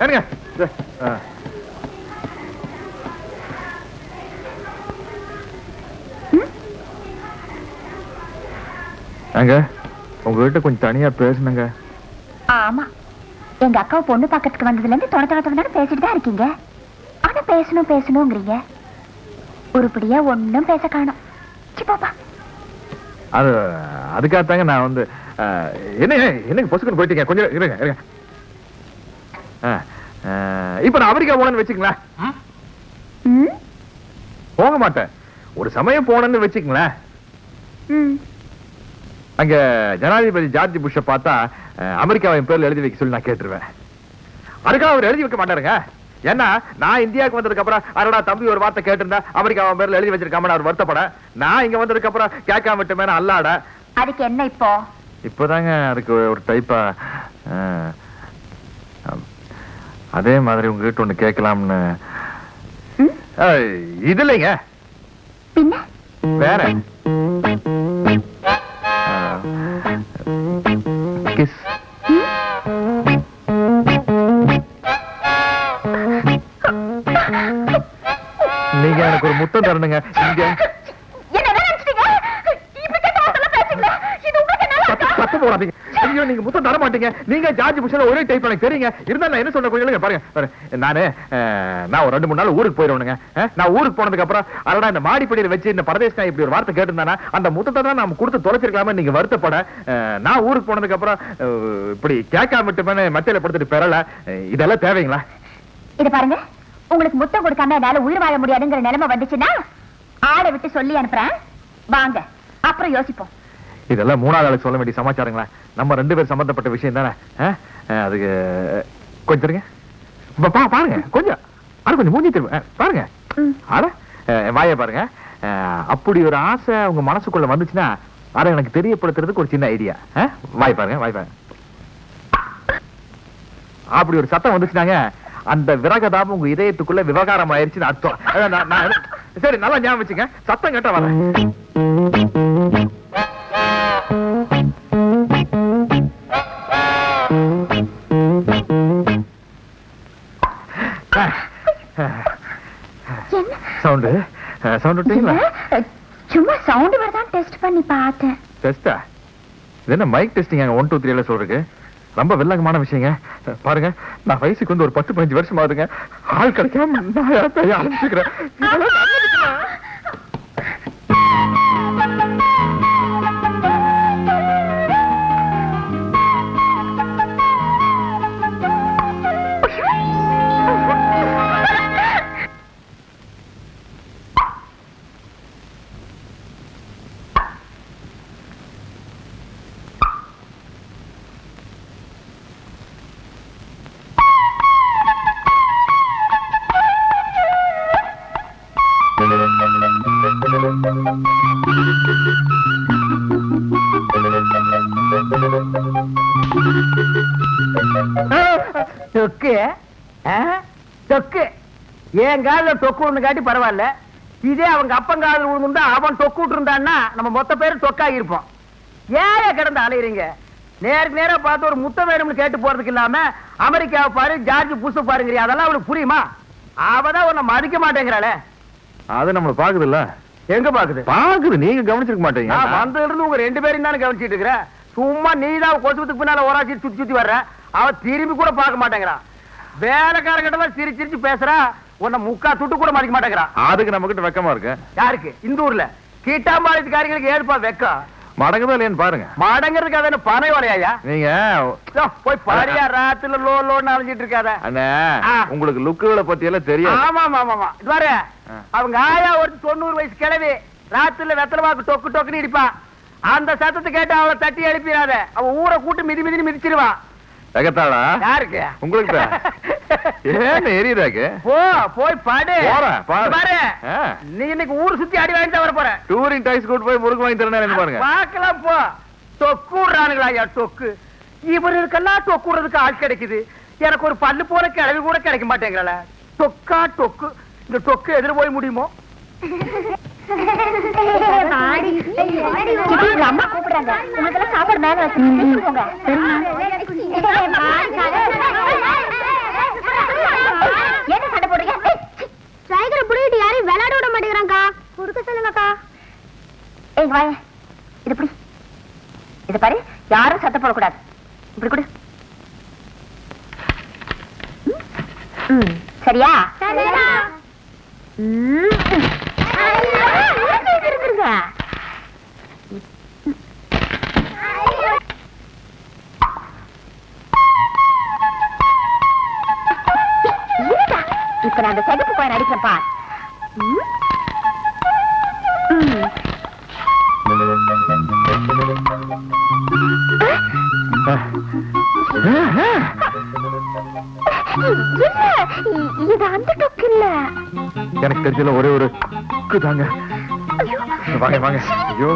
ஏனுங்க அங்க உங்ககிட்ட கொஞ்சம் தனியா பேசணுங்க. ஆமா, எங்க அக்காவை பொண்ணு பக்கத்துக்கு வந்ததுல இருந்து தொட பேசிட்டு தான் இருக்கீங்க. ஆனா பேசணுங்கிறீங்க. உருப்படியா ஒன்னும் பேச காணோம். பாப்பா அது அதுக்காகத்தாங்க நான் வந்து என்ன பொசுக்குன்னு போயிட்டீங்க. கொஞ்சம் இருங்க. இப்ப நான் அமெரிக்கா போனேன்னு வச்சுங்களேன். போக மாட்டேன். ஒரு சமயம் போனேன்னு வச்சுங்களேன். அங்க ஜனாதிபதி ஜார்ஜ் புஷ் பார்த்தா அமெரிக்காவின் பேர்ல எழுதி வைக்க சொல்லி நான் கேட்டுருவேன். அதுக்காக அவர் எழுதி வைக்க மாட்டாருங்க. ஏன்னா நான் இந்தியாவுக்கு வந்ததுக்கு அப்புறம் அடடா தம்பி ஒரு வார்த்தை கேட்டிருந்தா அமெரிக்காவின் பேர்ல எழுதி வச்சிருக்காம அவர் வருத்தப்பட, நான் இங்க வந்ததுக்கு அப்புறம் கேட்காம விட்டுமே அல்லாட. அதுக்கு என்ன இப்போதாங்க அதுக்கு ஒரு டைப்பா அதே மாதிரி உங்ககிட்ட ஒண்ணு கேட்கலாம்னு. இது இல்லைங்க, வேற கிஸ். நீங்க எனக்கு ஒரு முத்தம் தரணுங்க. தப்பு போடாதீங்க. நீங்க முத்தம் தர மாட்டீங்க. நீங்க ஜார்ஜ் புஷ் ஒரே டைப் எனக்கு தெரியுங்க. இருந்தா நான் என்ன சொல்ற கொஞ்சம் பாருங்க. நான் ஒரு 2-3 நாள் ஊருக்கு போயிடுவேனுங்க. நான் ஊருக்கு போனதுக்கு அப்புறம் அதோட இந்த மாடிப்படியில் வச்சு இந்த பரதேஷ் நான் இப்படி ஒரு வார்த்தை கேட்டிருந்தானா அந்த முத்தத்தை தான் நாம கொடுத்து தொலைச்சிருக்கலாமே நீங்க வருத்தப்பட. நான் ஊருக்கு போனதுக்கு அப்புறம் இப்படி கேட்காம விட்டுமே மத்தியில படுத்துட்டு பெறல. இதெல்லாம் தேவைங்களா? இது பாருங்க, உங்களுக்கு முத்தம் கொடுக்காம என்னால உயிர் வாழ முடியாதுங்கிற நிலைமை வந்துச்சுன்னா ஆளை விட்டு சொல்லி அனுப்புறேன். வாங்க, அப்புறம் யோசிப்போம். இதெல்லாம் 3ஆவது ஆளுக்கு சொல்ல வேண்டிய சமாச்சாரங்களா? நம்ம 2 பேர் சம்பந்தப்பட்ட விஷயம் தானே. அதுக்கு கொஞ்சம் பாருங்க. கொஞ்சம் கொஞ்சம் மூஞ்சி திரும்ப பாருங்க. வாய பாருங்க. அப்படி ஒரு ஆசை உங்க மனசுக்குள்ள வந்துச்சுன்னா அதை எனக்கு தெரியப்படுத்துறதுக்கு ஒரு சின்ன ஐடியா. வாய் பாருங்க. அப்படி ஒரு சத்தம் வந்துச்சுனாங்க அந்த விரகதாபம் உங்க இதயத்துக்குள்ள விவகாரம் ஆயிடுச்சுன்னு அர்த்தம். சரி, நல்லா ஞாபகம் வச்சுங்க. சத்தம் கேட்டா வரேன். சும்மா சவுண்ட் வரதான் டெஸ்ட் பண்ணி பார்த்தேன். டெஸ்டா? இது என்ன மைக் டெஸ்டிங்? 1 2 3 சொல்றதுக்கு ரொம்ப வில்லங்கமான விஷயங்க. பாருங்க, நான் வயசுக்கு வந்து ஒரு 10-15 வருஷம் ஆகுதுங்க. ஆள் கிடைக்காம நான் ஆரம்பிச்சுக்கிறேன். என் கால தொக்கு ஒண்ணு காட்டி பரவாயில்ல. இதே அவங்க அப்பங்கால விழுந்தா அவன் தொக்கு விட்டு இருந்தான்னா நம்ம மொத்த பேரும் தொக்காகி இருப்போம். ஏன் கிடந்து அலையிறீங்க? நேருக்கு நேரம் பார்த்து ஒரு முத்தம் வேணும்னு கேட்டு போறதுக்கு இல்லாம அமெரிக்காவை பாரு, ஜார்ஜ் புஷ் பாருங்கிறியா? அதெல்லாம் அவளுக்கு புரியுமா? அவதான் உன்னை மதிக்க மாட்டேங்கிறாளே. அது நம்மள பாக்குது இல்ல? எங்க பாக்குது? பாக்குது, நீங்க கவனிச்சிருக்க மாட்டீங்க. வந்ததுல இருந்து உங்க 2 பேரும் தானே கவனிச்சிட்டு இருக்கிற. சும்மா நீதான் கொசுவத்துக்கு பின்னால ஓராச்சி சுத்தி வர்ற. அவ திரும்பி கூட பார்க்க மாட்டேங்கிறா. வேலைக்காரங்கிட்ட தான் சிரிச்சு பேசுறா. உன்னை முக்கா துட்டு கூட மதிக்க மாட்டேங்கிறா. அதுக்கு நம்ம கிட்ட வெக்கமா இருக்கு. யாருக்கு? இந்த ஊர்ல கீட்டாம்பாளையத்துக்காரங்களுக்கு ஏதுப்பா வெக்கம்? மடங்குதா இல்லையான்னு பாருங்க. மடங்கிறதுக்கு அது பனை வரையா? நீங்க போய் பாரியா, ராத்துல லோன்னு அலைஞ்சிட்டு இருக்காத. அண்ணா, உங்களுக்கு லுக்குகளை பத்தி எல்லாம் தெரியும். ஆமா இது பாரு, அவங்க ஆயா ஒரு 90 வயசு கிழவி ராத்துல வெத்தலை வாக்கு டொக்குன்னு இடிப்பா. அந்த சத்தத்தை கேட்டு அவளை தட்டி எழுப்பிடாத. அவ ஊரை கூட்டு மிதின்னு மிதிச்சிருவா. யாருக்கு? உங்களுக்கு. ஏன் எரியுதாக்கு? போய் பாடு. பாரு, நீ இன்னைக்கு ஊர் சுத்தி அடி வாங்கி வர போற. டூரிங் டைஸ் கூட்டு போய் முறுக்கு வாங்கி தரேன் பாருங்க. பாக்கலாம் போ. தொக்கு விடுறானுங்களா ஐயா? தொக்கு இவருக்கெல்லாம் தொக்கு விடுறதுக்கு ஆள் கிடைக்குது. எனக்கு ஒரு பல்லு போல கிளவி கூட கிடைக்க மாட்டேங்கிறல. தொக்கு இந்த தொக்கு எதிர போய் முடியுமோ? அம்மா கூப்பிடுறாங்க. உங்களுக்கெல்லாம் சாப்பாடு மேல வச்சு போங்க. வாங்க. இது இப்படி இது பாரு, யாரும் சத்தம் போடக்கூடாது. இப்படி கொடு. சரியா? இருக்குங்க. இப்ப நான் அந்த செகப்பு கோயில் அடிக்கிறப்பா. இது அந்த டொக்கு இல்ல. எனக்கு தெரியல, ஒரே ஒரு தாங்க. வாங்க வாங்க. ஐயோ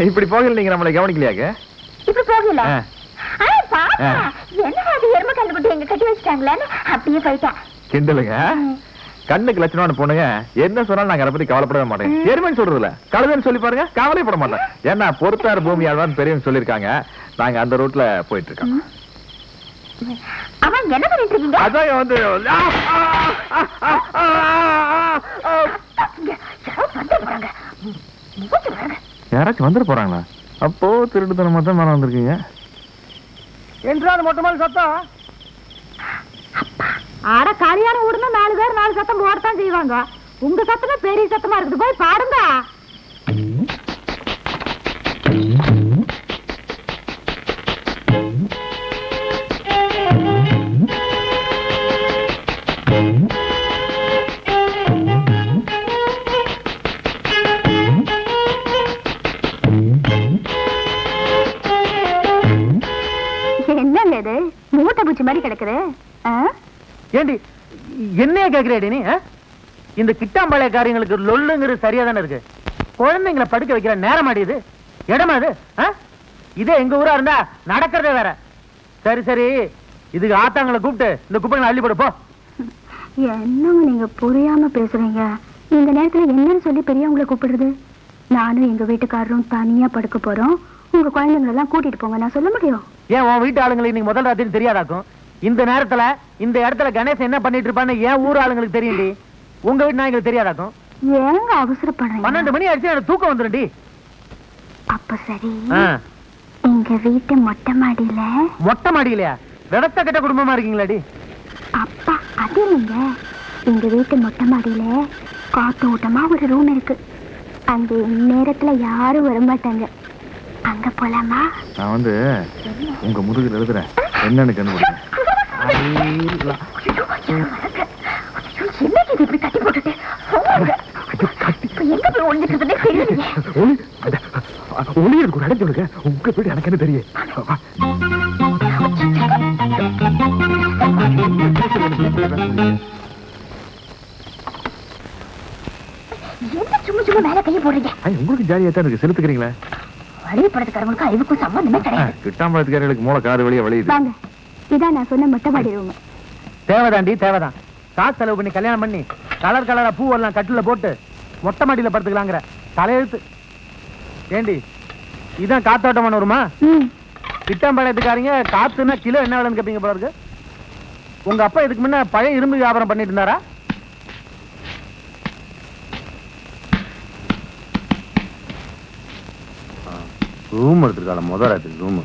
இப்படி போகல, நீங்க நம்மளை கவனிக்கலையாங்க? இப்படி போகல. என்ன அது எருமை கண்டுபிட்டு எங்க கட்டி வச்சுட்டாங்களேன்னு அப்படியே போயிட்டேன். கிண்டலுங்க. கண்ணுக்கு லட்சணமான பொண்ணுங்க என்ன சொன்னாலும் நாங்க அதை பத்தி கவலைப்படவே மாட்டேன். எருமைன்னு சொல்றதுல கழுதைன்னு சொல்லி பாருங்க, கவலைப்பட மாட்டேன். ஏன்னா பொறுத்தார் பூமி ஆழ்வான்னு பெரியவங்க சொல்லியிருக்காங்க. நாங்க அந்த ரூட்ல போயிட்டு இருக்கோம். அவன் என்ன பண்ணிட்டு இருக்கீங்க? அதான் வந்து யாராச்சும் வந்துட போறாங்களா? அப்போ திருட்டுத்தனமா தான் மேல வந்திருக்கீங்க. என்றாவது மொட்டை மேல சத்தம். ஆட கல்யாணம் ஊடுனா 4 பேர் 4 சத்தம் போடத்தான் செய்வாங்க. உங்க சத்தமே பெரிய சத்தமா இருக்குது. போய் பாடுங்க. என்னங்க இது மூட்டை பூச்சி மாதிரி கிடக்குது? ஏண்டி என்னைய கேக்குறேடி நீ? இந்த கிட்டாம்பாளைய காரியங்களுக்கு லொல்லுங்கிறது சரியா தானே இருக்கு. குழந்தைங்களை படுக்க வைக்கிற நேரம் ஆடியது இடமா இது? இதே எங்க ஊரா இருந்தா நடக்கிறதே வேற. சரி சரி, இதுக்கு ஆத்தாங்களை கூப்பிட்டு இந்த குப்பைகளை அள்ளி போடு போ. என்னங்க நீங்க புரியாம பேசுறீங்க. இந்த நேரத்துல என்னன்னு சொல்லி பெரியவங்களை கூப்பிடுறது? நானும் எங்க வீட்டுக்காரரும் தனியா படுக்க போறோம். உங்க குழந்தைங்களை எல்லாம் கூட்டிட்டு போங்க. நான் சொல்ல முடியும்? ஏன் உன் வீட்டு ஆளுங்களுக்கு இன்னைக்கு முதல் ராத்திரி தெரியாதாக்கும்? இந்த நேரத்துல இந்த இடத்துல கணேசன் என்ன பண்ணிட்டு இருப்பான்னு ஏன் ஊர் ஆளுங்களுக்கு தெரியும்டி. உங்க வீட்டு நாய்களுக்கு தெரியாதாக்கும்? ஏங்க அவசரப்படுறீங்க? 12 மணி ஆயிடுச்சு, எனக்கு தூக்கம் வந்துடும்டி. அப்ப சரி, எங்க வீட்டு மொட்டை மாடியில. மொட்டை மாடியிலையா? விடத்த கட்ட குடும்பமா இருக்கீங்களாடி? அப்பா அது இல்லைங்க, எங்க வீட்டு மொட்டை மாடியில காத்தோட்டமா ஒரு ரூம் இருக்கு. அங்க நேரத்துல யாரும் வரமாட்டாங்க. அங்க போலாமா? நான் வந்து உங்க முதுகில் எழுதுறேன், என்னன்னு கண்டுபிடிங்க. இப்படி கட்டி போட்டுட்டு எங்க போய் ஒழிஞ்சிட்டு தெரியல. ஒளி இருக்கு ஒரு இடம் சொல்லுங்க. உங்க வீடு எனக்கு என்ன தெரியும்? என்ன சும்மா சும்மா மேல கையை போடுறீங்க? உங்களுக்கு ஜாலியா தான் இருக்கு, செலுத்துக்கிறீங்களா? வழிபடுறதுக்காரங்களுக்கும் அறிவுக்கும் சம்பந்தமே கிடையாது. கிட்டாம்பழத்துக்காரர்களுக்கு மூளை காது வழியா வழியுது. வாங்க, இதான் நான் சொன்ன மொட்டை மாடி ரூம். தேவைதாண்டி தேவைதான். காசு செலவு பண்ணி கல்யாணம் பண்ணி கலர் கலரா பூவெல்லாம் கட்டில போட்டு மொட்டை மாடியில படுத்துக்கலாங்கிற தலையெழுத்து. ஏண்டி இதான் காத்தோட்டமான வருமா? கிட்டாம்பாளையத்துக்காரங்க காத்துனா கிலோ என்ன விலைன்னு கேப்பீங்க போல இருக்கு. உங்க அப்பா இதுக்கு முன்ன பழைய இரும்பு வியாபாரம் பண்ணிட்டு இருந்தாரா? ரூம் எடுத்துருக்காள முதல் ராத்திரி ரூம்.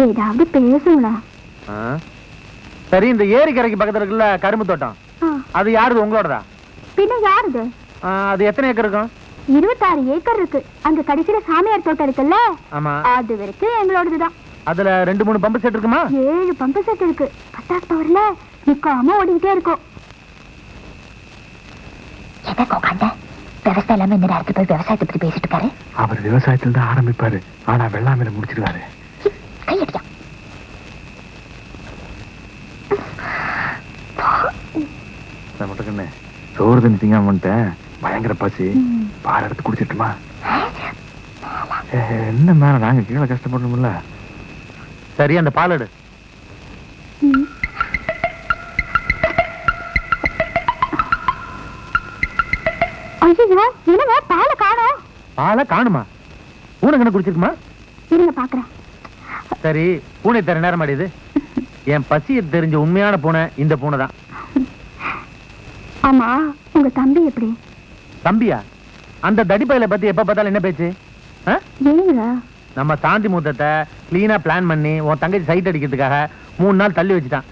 ஏதாவது பேசுங்களா? சரி, இந்த ஏரிக்கரைக்கு பக்கத்துல இருக்குல்ல கரும்பு தோட்டம், அது யாருது? உங்களோடதா? பின்ன யாருது? அது எத்தனை ஏக்கர் இருக்கும்? 26 ஏக்கர் இருக்கு. அங்க கடைசியில சாமியார் தோட்டம் இருக்குல்ல, ஆமா, அது வரைக்கும் எங்களோடதுதான். அதுல 2-3 பம்பு செட் இருக்குமா? 7 பம்பு செட் இருக்கு. 10 பவர்ல நிக்காம ஓடிக்கிட்டே இருக்கும். எதற்கோ கண்ட விவசாயம் இல்லாம இந்த நேரத்துல போய் விவசாயத்தை பத்தி பேசிட்டு இருக்காரு. அவர் விவசாயத்தில் தான் ஆரம்பிப்பாரு, ஆனா வெள்ளாமையில முடிச்சிருவாரு. கையடியா மட்டும் சோறு தண்ணி திங்காம வந்துட்டேன். பயங்கர பசி பால் எடுத்து குடிச்சிட்டுமா? என்ன மேல நாங்க கீழே கஷ்டப்படணும்ல. சரி அந்த பால் எடு. ஐயோ என்னங்க பாலை காணோம். பாலை காணுமா? பூனை கண்ணு குடிச்சிருக்குமா? இருங்க பாக்குறேன். சரி பூனை தர நேரம் அடையுது. என் பசியை தெரிஞ்ச உண்மையான பூனை இந்த பூனை தான். ஆமா உங்க தம்பி எப்படி? தம்பியா? அந்த தடிப்பையில பத்தி எப்ப பார்த்தாலும் என்ன பேச்சு? ஏங்க நம்ம சாந்தி முகூர்த்தத்தை கிளீனா பிளான் பண்ணி உன் தங்கச்சி சைட் அடிக்கிறதுக்காக 3 நாள் தள்ளி வச்சுட்டான்.